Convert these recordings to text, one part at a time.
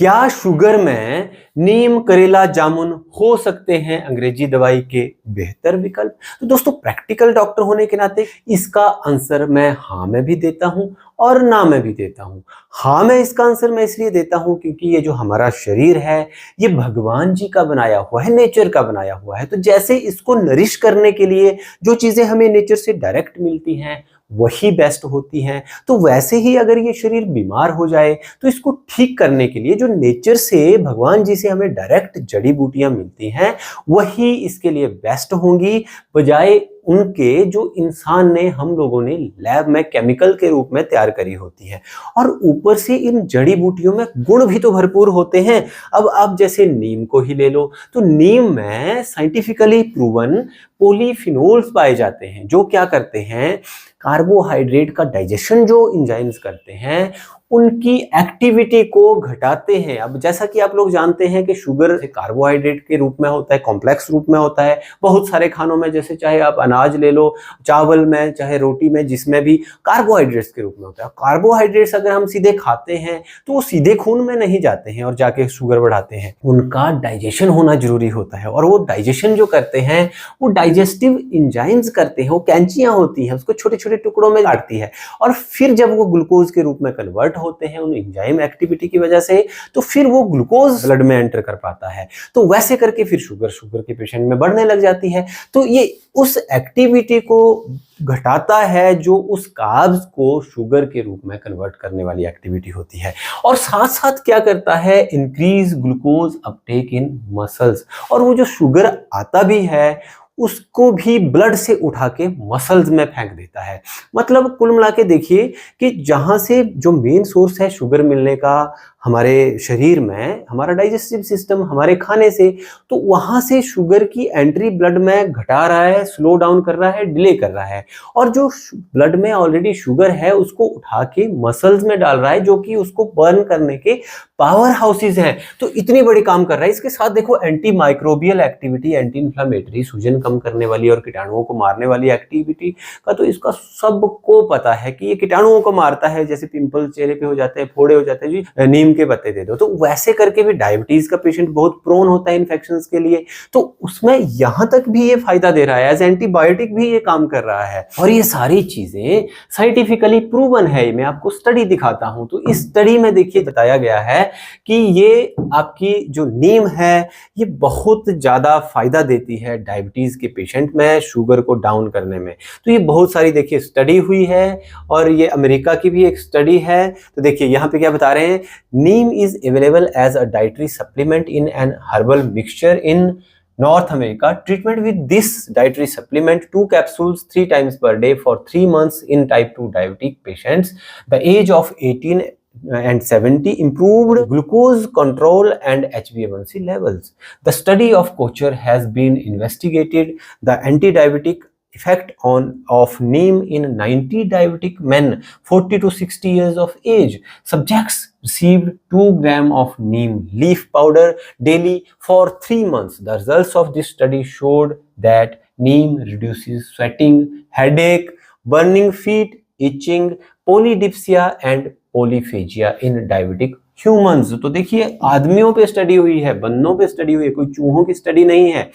क्या शुगर में नीम, करेला, जामुन हो सकते हैं अंग्रेजी दवाई के बेहतर विकल्प? तो दोस्तों, प्रैक्टिकल डॉक्टर होने के नाते इसका आंसर मैं हाँ में भी देता हूं और ना में भी देता हूं। हाँ में इसका आंसर मैं इसलिए देता हूं क्योंकि ये जो हमारा शरीर है ये भगवान जी का बनाया हुआ है, नेचर का बनाया हुआ है। तो जैसे इसको नरिश करने के लिए जो चीजें हमें नेचर से डायरेक्ट मिलती हैं वही बेस्ट होती हैं, तो वैसे ही अगर ये शरीर बीमार हो जाए तो इसको ठीक करने के लिए जो नेचर से, भगवान जी से हमें डायरेक्ट जड़ी बूटियां मिलती हैं वही इसके लिए बेस्ट होंगी, बजाय उनके जो इंसान ने, हम लोगों ने लैब में केमिकल के रूप में तैयार करी होती है। और ऊपर से इन जड़ी बूटियों में गुण भी तो भरपूर होते हैं। अब आप जैसे नीम को ही ले लो, तो नीम में साइंटिफिकली प्रूवन पॉलीफिनोल्स पाए जाते हैं जो क्या करते हैं, कार्बोहाइड्रेट का डाइजेशन जो एंजाइम्स करते हैं उनकी एक्टिविटी को घटाते हैं। अब जैसा कि आप लोग जानते हैं कि शुगर कार्बोहाइड्रेट के रूप में होता है, कॉम्प्लेक्स रूप में होता है बहुत सारे खानों में, जैसे चाहे आप अनाज ले लो, चावल में, चाहे रोटी में, जिसमें भी कार्बोहाइड्रेट्स के रूप में होता है। कार्बोहाइड्रेट्स अगर हम सीधे खाते हैं तो वो सीधे खून में नहीं जाते हैं और जाके शुगर बढ़ाते हैं, उनका डाइजेशन होना जरूरी होता है। और वो डाइजेशन जो करते हैं वो डाइजेस्टिव एंजाइम्स करते हैं, वो कैंचियां होती हैं, उसको छोटे छोटे टुकड़ों में काटती है और फिर जब वो ग्लूकोज के रूप में कन्वर्ट होते हैं उन एंजाइम एक्टिविटी की वजह से, तो फिर वो ग्लूकोज ब्लड में एंटर कर पाता है। तो वैसे करके फिर शुगर के पेशेंट में बढ़ने लग जाती है। तो ये उस एक्टिविटी को घटाता है जो उस कार्ब्स को शुगर के रूप में कन्वर्ट करने वाली एक्टिविटी होती है। और साथ साथ क्या करता है, इंक्रीज ग्लूकोज अपटेक इन मसल्स। और वो जो शुगर आता भी है उसको भी ब्लड से उठा के मसल्स में फेंक देता है। मतलब कुल मिला के देखिए कि जहां से जो मेन सोर्स है शुगर मिलने का हमारे शरीर में, हमारा डाइजेस्टिव सिस्टम, हमारे खाने से, तो वहां से शुगर की एंट्री ब्लड में घटा रहा है, स्लो डाउन कर रहा है, डिले कर रहा है। और जो ब्लड में ऑलरेडी शुगर है उसको उठा के मसल्स में डाल रहा है जो कि उसको बर्न करने के पावर हाउसेस हैं। तो इतनी बड़ी काम कर रहा है। इसके साथ देखो anti microbial activity, anti inflammatory, सूजन कम करने वाली और कीटाणुओं को मारने वाली एक्टिविटी का तो इसका सबको पता है कि ये कीटाणुओं को मारता है। जैसे पिंपल चेहरे पे हो जाते हैं, फोड़े हो जाते हैं, जी नीम के पत्ते दे दो। तो वैसे करके भी डायबिटीज का पेशेंट बहुत प्रोन होता है इन्फेक्शंस के लिए, तो उसमें यहां तक भी ये फायदा दे रहा है, एज एंटीबायोटिक भी ये काम कर रहा है। और ये सारी चीजें साइंटिफिकली प्रूवन है। मैं आपको स्टडी दिखाता हूं। तो इस स्टडी में देखिए बताया गया है कि ये आपकी जो नीम है ये बहुत ज्यादा फायदा देती है डायबिटीज के पेशेंट में, शुगर को डाउन करने में। तो ये बहुत सारी देखिए स्टडी हुई है और ये अमेरिका की भी एक स्टडी है। तो देखिए यहाँ पे क्या बता रहे हैं, neem is available as a dietary supplement in an herbal mixture in North America. Treatment with this dietary supplement, 2 capsules 3 times per day for 3 months in type 2 diabetic patients. The age of 18 and 70 improved glucose control and HbA1c levels. The study of Kocher has been investigated the anti-diabetic effect of neem in 90 diabetic men 40 to 60 years of age. Subjects received 2 grams of neem leaf powder daily for 3 months. The results of this study showed that neem reduces sweating, headache, burning feet, itching, polydipsia and polyphagia in diabetic humans. तो देखिए आदमियों पे study हुई है, बंदों पे study हुई है, कोई चूहों की स्टडी नहीं है।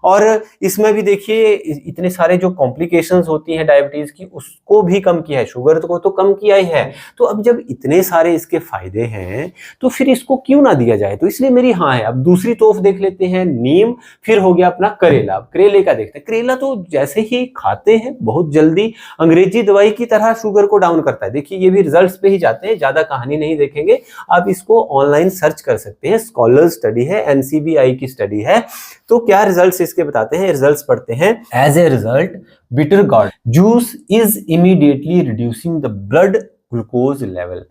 और इसमें भी देखिए इतने सारे जो कॉम्प्लिकेशंस होती हैं डायबिटीज की उसको भी कम किया है, शुगर को तो कम किया ही है। तो अब जब इतने सारे इसके फायदे हैं तो फिर इसको क्यों ना दिया जाए, तो इसलिए मेरी हाँ है। अब दूसरी तोफ देख लेते हैं, नीम, फिर हो गया अपना करेला। करेले का देखते हैं। करेला तो जैसे ही खाते हैं बहुत जल्दी अंग्रेजी दवाई की तरह शुगर को डाउन करता है। देखिए ये भी रिजल्ट्स पे ही जाते हैं, ज्यादा कहानी नहीं देखेंगे, आप इसको ऑनलाइन सर्च कर सकते हैं। स्कॉलर स्टडी है, एनसीबीआई की स्टडी है। तो क्या रिजल्ट्स इसके बताते हैं, रिजल्ट्स पढ़ते हैं। As a result bitter gourd juice is immediately reducing the blood glucose level.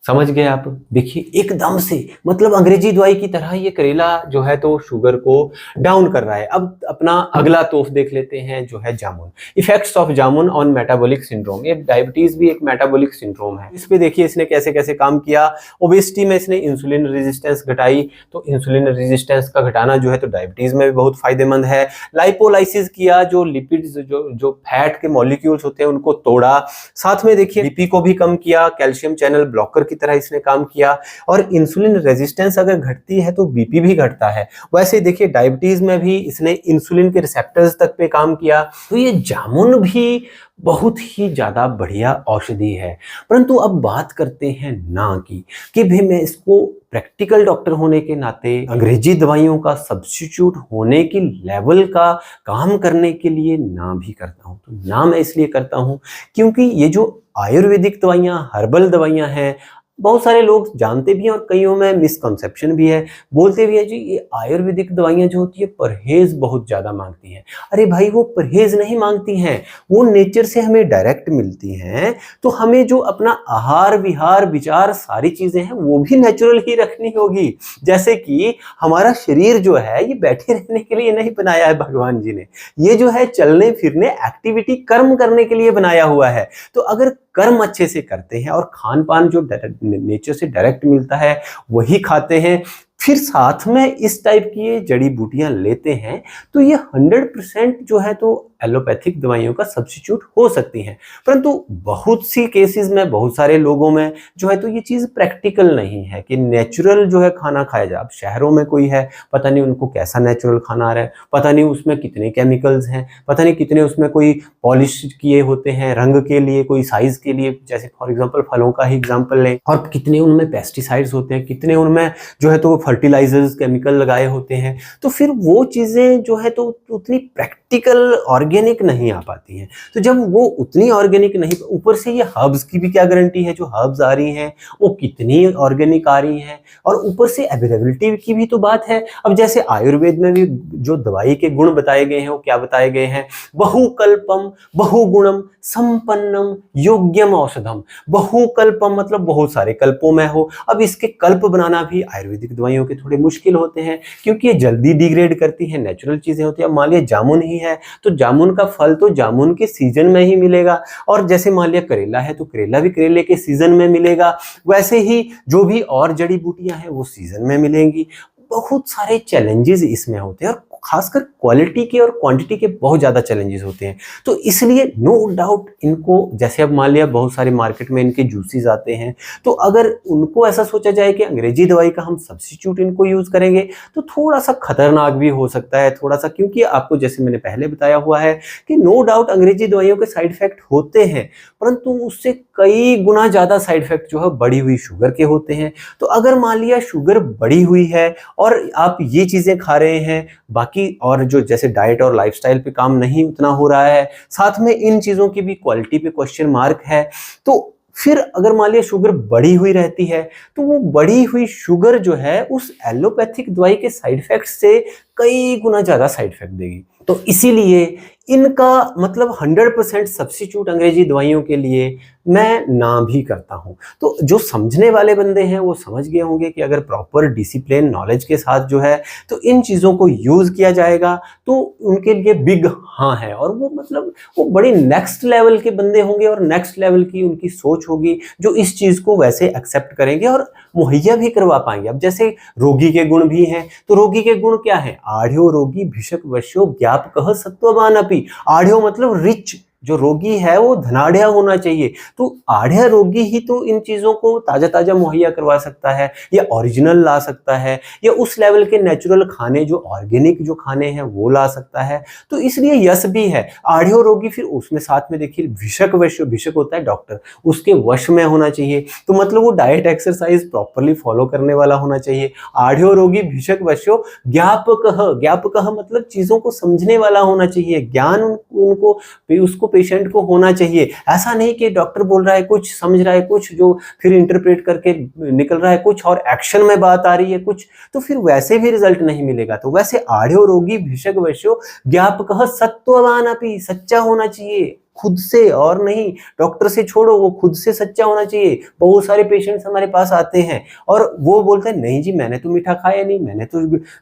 समझ गए आप? देखिए एकदम से, मतलब अंग्रेजी दवाई की तरह ये करेला जो है तो शुगर को डाउन कर रहा है। अब अपना अगला तोफ देख लेते हैं जो है जामुन। Effects of jamun on metabolic syndrome. ये डायबिटीज भी एक मेटाबॉलिक सिंड्रोम है। इस पे देखिए इसने कैसे कैसे काम किया। ओबेसिटी में इसने इंसुलिन रेजिस्टेंस घटाई, तो इंसुलिन रेजिस्टेंस का घटाना जो है तो डायबिटीज में भी बहुत फायदेमंद है। लाइपोलाइसिस किया, जो लिपिड्स जो फैट के मॉलिक्यूल्स होते हैं उनको तोड़ा। साथ में देखिए बीपी को भी कम किया, कैल्शियम चैनल ब्लॉकर की की तरह इसने काम किया। और इंसुलिन रेजिस्टेंस अगर घटती है तो बीपी भी घटता है। वैसे देखिए डायबिटीज में भी इसने इंसुलिन के रिसेप्टर्स तक पे काम किया। तो ये जामुन भी बहुत ही ज्यादा बढ़िया औषधि है। परंतु अब बात करते हैं ना कि भी मैं इसको प्रैक्टिकल डॉक्टर होने के नाते अंग्रेजी दवाइयों का सब्स्टिट्यूट होने की लेवल का काम करने के लिए ना भी करता हूं। तो ना मैं इसलिए करता हूं क्योंकि ये जो आयुर्वेदिक दवाइयां, हर्बल दवाइयां हैं, बहुत सारे लोग जानते भी हैं और कईयों में मिसकंसेप्शन भी है। बोलते भी है जी ये आयुर्वेदिक दवाइयां जो होती है परहेज बहुत ज्यादा मांगती हैं। अरे भाई वो परहेज नहीं मांगती हैं, वो नेचर से हमें डायरेक्ट मिलती हैं। तो हमें जो अपना आहार विहार विचार सारी चीजें हैं वो भी नेचुरल ही रखनी होगी। जैसे कि हमारा शरीर जो है ये बैठे रहने के लिए नहीं बनाया है भगवान जी ने, ये जो है चलने फिरने एक्टिविटी कर्म करने के लिए बनाया हुआ है। तो अगर कर्म अच्छे से करते हैं और खान पान जो नेचर से डायरेक्ट मिलता है वही खाते हैं, फिर साथ में इस टाइप की ये जड़ी बूटियां लेते हैं, तो ये 100% जो है तो एलोपैथिक दवाइयों का सब्स्टिट्यूट हो सकती हैं। परंतु बहुत सी केसेस में, बहुत सारे लोगों में जो है तो ये चीज प्रैक्टिकल नहीं है कि नेचुरल जो है खाना खाया जाए। अब शहरों में कोई है, पता नहीं उनको कैसा नेचुरल खाना आ रहा है, पता नहीं उसमें कितने केमिकल्स हैं, पता नहीं कितने उसमें कोई पॉलिश किए होते हैं रंग के लिए, कोई साइज के लिए, जैसे फॉर एग्जाम्पल फलों का ही एग्जाम्पल लें, और कितने उनमें पेस्टिसाइड्स होते हैं, कितने उनमें जो है तो फर्टिलाइजर्स केमिकल लगाए होते हैं। तो फिर वो चीजें जो है तो उतनी प्रैक्टिकल ऑर्गेनिक नहीं आ पाती हैं। तो जब वो उतनी ऑर्गेनिक नहीं, ऊपर से ये हर्ब्स की भी क्या गारंटी है, जो हर्ब्स आ रही हैं वो कितनी ऑर्गेनिक आ रही हैं, और ऊपर से अवेलेबिलिटी की भी तो बात है। अब जैसे आयुर्वेद में भी जो दवाई के गुण बताए गए हैं वो क्या बताए गए हैं, बहुकल्पम बहुगुणम संपन्नम योग्यम औषधम। बहुकल्पम मतलब बहुत सारे कल्पों में हो। अब इसके कल्प बनाना भी आयुर्वेदिक दवाइयों के थोड़े मुश्किल होते हैं क्योंकि ये जल्दी डिग्रेड करती है, नेचुरल चीजें होती है। मान लिया जामुन ही है तो जामुन का फल तो जामुन के सीजन में ही मिलेगा, और जैसे मान लिया करेला है तो करेला भी करेले के सीजन में मिलेगा। वैसे ही जो भी और जड़ी बूटियां हैं वो सीजन में मिलेंगी। बहुत सारे चैलेंजेस इसमें होते हैं, और खासकर क्वालिटी के और क्वांटिटी के बहुत ज़्यादा चैलेंजेस होते हैं। तो इसलिए नो डाउट इनको, जैसे अब मान लिया बहुत सारे मार्केट में इनके जूसेस आते हैं, तो अगर उनको ऐसा सोचा जाए कि अंग्रेजी दवाई का हम सब्स्टिट्यूट इनको यूज़ करेंगे तो थोड़ा सा खतरनाक भी हो सकता है, थोड़ा सा, क्योंकि आपको जैसे मैंने पहले बताया हुआ है कि नो डाउट अंग्रेजी दवाइयों के साइड इफेक्ट होते हैं, परंतु उससे कई गुना ज़्यादा साइड इफेक्ट जो है बढ़ी हुई शुगर के होते हैं। तो अगर मान लिया शुगर बढ़ी हुई है और आप ये चीज़ें खा रहे हैं, बाकी और जो जैसे डाइट और लाइफस्टाइल पे काम नहीं उतना हो रहा है, साथ में इन चीजों की भी क्वालिटी पे क्वेश्चन मार्क है, तो फिर अगर मान लिया शुगर बढ़ी हुई रहती है तो वो बढ़ी हुई शुगर जो है उस एलोपैथिक दवाई के साइड इफेक्ट से कई गुना ज्यादा साइड इफेक्ट देगी। तो इसीलिए इनका मतलब 100% सब्स्टिट्यूट अंग्रेजी दवाइयों के लिए मैं ना भी करता हूं। तो जो समझने वाले बंदे हैं वो समझ गए होंगे कि अगर प्रॉपर डिसिप्लिन नॉलेज के साथ जो है तो इन चीज़ों को यूज़ किया जाएगा तो उनके लिए बिग हाँ है, और वो मतलब वो बड़े नेक्स्ट लेवल के बंदे होंगे और नेक्स्ट लेवल की उनकी सोच होगी जो इस चीज़ को वैसे एक्सेप्ट करेंगे और मुहैया भी करवा पाएंगे। अब जैसे रोगी के गुण भी हैं, तो रोगी के गुण क्या है, आढ़्यो रोगी भिषक वश्यो ज्ञापकः सत्ववान अपि। आढ़्यो मतलब रिच, जो रोगी है वो धनाढ़िया होना चाहिए। तो आढ़िया रोगी ही तो इन चीजों को ताजा ताजा मुहैया करवा सकता है, या ओरिजिनल ला सकता है, या उस लेवल के नेचुरल खाने जो ऑर्गेनिक जो खाने हैं वो ला सकता है। तो इसलिए यस भी है आढ़ियो रोगी। फिर उसमें साथ में देखिए भिषक वश्य, भिषक होता है डॉक्टर, उसके वश में होना चाहिए, तो मतलब वो डाइट एक्सरसाइज प्रॉपरली फॉलो करने वाला होना चाहिए। आढ़ियो रोगी भिषक वश्यो ज्ञापकः, ज्ञापकः मतलब चीजों को समझने वाला होना चाहिए, ज्ञान उनको उसको पेशेंट को होना चाहिए। ऐसा नहीं कि डॉक्टर बोल रहा है कुछ, समझ रहा है कुछ, जो फिर इंटरप्रेट करके निकल रहा है कुछ और एक्शन में बात आ रही है कुछ, तो फिर वैसे भी रिजल्ट नहीं मिलेगा। तो वैसे आढ़्यो रोगी भिषक वश्यो ज्ञापकः सत्ववान अपि, सच्चा होना चाहिए खुद से, और नहीं डॉक्टर से छोड़ो, वो खुद से सच्चा होना चाहिए। बहुत सारे पेशेंट्स हमारे पास आते हैं और वो बोलते हैं नहीं जी मैंने तो मीठा खाया नहीं, मैंने तो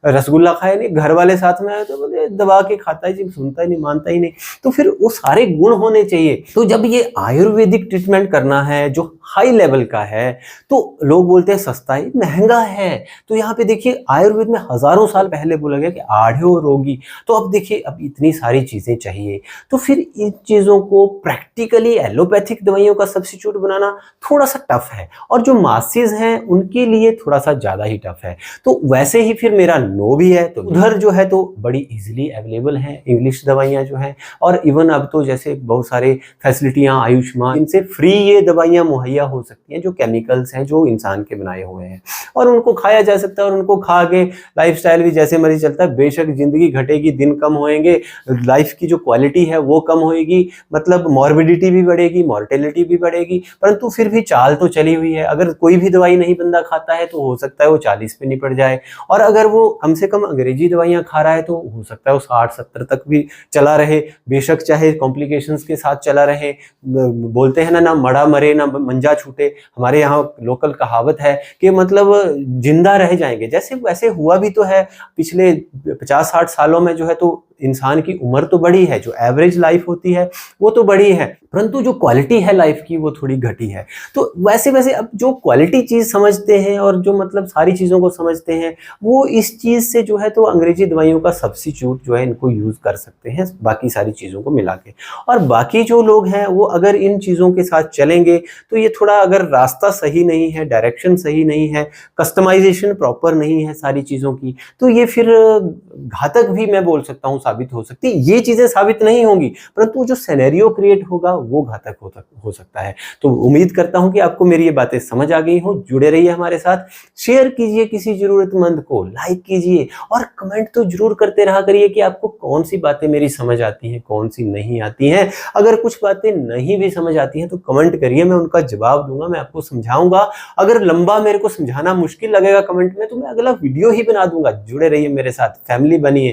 रसगुल्ला खाया नहीं, घर वाले साथ में आए तो बोले दबा के खाता है जी, सुनता ही नहीं, मानता ही नहीं। तो फिर वो सारे गुण होने चाहिए। तो जब ये आयुर्वेदिक ट्रीटमेंट करना है जो हाई लेवल का है, तो लोग बोलते हैं सस्ता है, महंगा है। तो यहाँ पे देखिए आयुर्वेद में हजारों साल पहले बोला गया कि आढ़्यो रोगी। तो अब देखिए अब इतनी सारी चीजें चाहिए, तो फिर इन चीजों को प्रैक्टिकली एलोपैथिक दवाइयों का सब्स्टिट्यूट बनाना थोड़ा सा टफ है, और जो मासेस हैं उनके लिए थोड़ा सा ज़्यादा ही टफ है। तो वैसे ही फिर मेरा नो भी है। तो उधर जो है तो बड़ी इजीली अवेलेबल हैं इंग्लिश दवाइयाँ जो हैं, और इवन अब तो जैसे बहुत सारे फैसिलिटियाँ आयुष्मान, इनसे फ्री ये दवाइयाँ मुहैया हो सकती हैं जो केमिकल्स हैं जो इंसान के बनाए हुए हैं, और उनको खाया जा सकता है, और उनको खा के लाइफस्टाइल भी जैसे मर्जी चलता है। बेशक जिंदगी घटेगी, दिन कम होएंगे, लाइफ की जो क्वालिटी है वो कम होएगी, मतलब मॉर्बिडिटी भी बढ़ेगी, मॉर्टेलिटी भी बढ़ेगी, परंतु फिर भी चाल तो चली हुई है। अगर कोई भी दवाई नहीं बंदा खाता है तो हो सकता है वो 40 पे निपट जाए, और अगर वो कम से कम अंग्रेजी दवाइयाँ खा रहा है तो हो सकता है वो 60-70 तक भी चला रहे, बेशक चाहे कॉम्प्लिकेशंस के साथ चला रहे। बोलते हैं ना मड़ा मरे ना मंजा छूटे, हमारे यहाँ लोकल कहावत है कि मतलब जिंदा रह जाएंगे। जैसे वैसे हुआ भी तो है पिछले 50-60 सालों में जो है तो इंसान की उम्र तो बढ़ी है, जो एवरेज लाइफ होती है वो तो बढ़ी है, परंतु जो क्वालिटी है लाइफ की वो थोड़ी घटी है। तो वैसे वैसे अब जो क्वालिटी चीज समझते हैं और जो मतलब सारी चीजों को समझते हैं, वो इस चीज से जो है तो अंग्रेजी दवाइयों का सब्स्टिट्यूट जो है इनको यूज कर सकते हैं बाकी सारी चीजों को मिला के। और बाकी जो लोग हैं वो अगर इन चीजों के साथ चलेंगे तो ये थोड़ा, अगर रास्ता सही नहीं है, डायरेक्शन सही नहीं है, कस्टमाइजेशन प्रॉपर नहीं है सारी चीजों की, तो ये फिर घातक भी मैं बोल सकता हूँ साबित हो सकती है। ये चीजें साबित नहीं होंगी, परंतु जो सिनेरियो क्रिएट होगा वो घातक हो सकता है। तो उम्मीद करता हूं कि आपको मेरी ये बातें समझ आ गई हो। जुड़े रहिए हमारे साथ, शेयर कीजिए किसी जरूरतमंद को, लाइक कीजिए, और कमेंट तो जरूर करते रहा करिए कि आपको कौन सी बातें मेरी समझ आती हैं, कौन सी नहीं आती हैं। अगर कुछ बातें नहीं भी समझ आती हैं तो कमेंट करिए, मैं उनका जवाब दूंगा, मैं आपको समझाऊंगा। अगर लंबा मेरे को समझाना मुश्किल लगेगा कमेंट में तो मैं अगला वीडियो ही बना दूंगा। जुड़े रहिए मेरे साथ, फैमिली बनिए।